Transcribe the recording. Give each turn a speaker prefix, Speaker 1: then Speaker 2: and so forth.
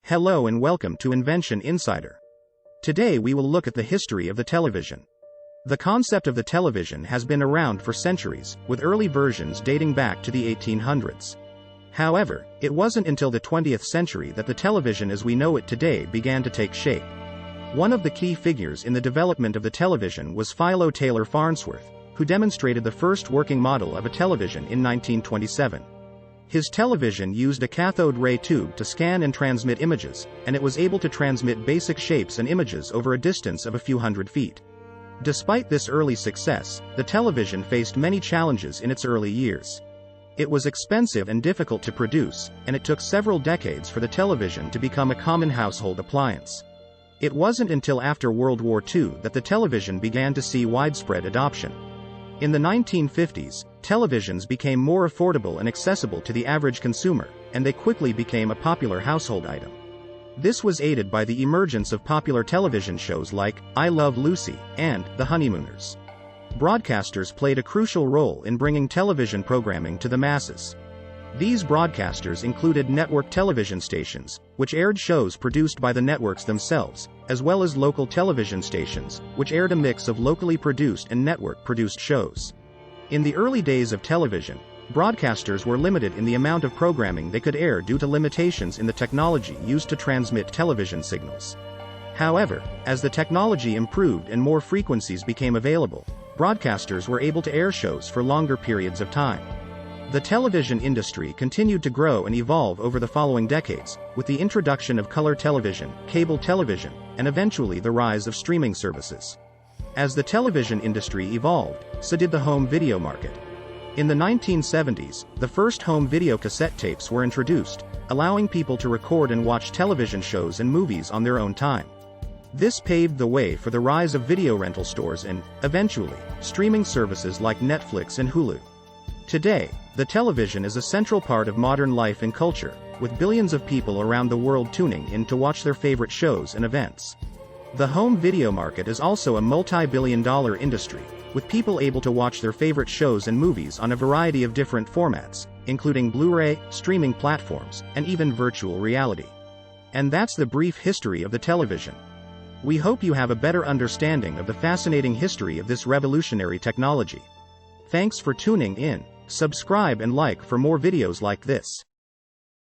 Speaker 1: Hello and welcome to Invention Insider. Today we will look at the history of the television. The concept of the television has been around for centuries, with early versions dating back to the 1800s. However, it wasn't until the 20th century that the television as we know it today began to take shape. One of the key figures in the development of the television was Philo Taylor Farnsworth, who demonstrated the first working model of a television in 1927. His television used a cathode ray tube to scan and transmit images, and it was able to transmit basic shapes and images over a distance of a few hundred feet. Despite this early success, the television faced many challenges in its early years. It was expensive and difficult to produce, and it took several decades for the television to become a common household appliance. It wasn't until after World War II that the television began to see widespread adoption. In the 1950s, televisions became more affordable and accessible to the average consumer, and they quickly became a popular household item. This was aided by the emergence of popular television shows like I Love Lucy and The Honeymooners. Broadcasters played a crucial role in bringing television programming to the masses. These broadcasters included network television stations, which aired shows produced by the networks themselves, as well as local television stations, which aired a mix of locally produced and network-produced shows. In the early days of television, broadcasters were limited in the amount of programming they could air due to limitations in the technology used to transmit television signals. However, as the technology improved and more frequencies became available, broadcasters were able to air shows for longer periods of time. The television industry continued to grow and evolve over the following decades, with the introduction of color television, cable television, and eventually the rise of streaming services. As the television industry evolved, so did the home video market. In the 1970s, the first home video cassette tapes were introduced, allowing people to record and watch television shows and movies on their own time. This paved the way for the rise of video rental stores and, eventually, streaming services like Netflix and Hulu. Today, the television is a central part of modern life and culture, with billions of people around the world tuning in to watch their favorite shows and events. The home video market is also a multi-billion-dollar industry, with people able to watch their favorite shows and movies on a variety of different formats, including Blu-ray, streaming platforms, and even virtual reality. And that's the brief history of the television. We hope you have a better understanding of the fascinating history of this revolutionary technology. Thanks for tuning in. Subscribe and like for more videos like this.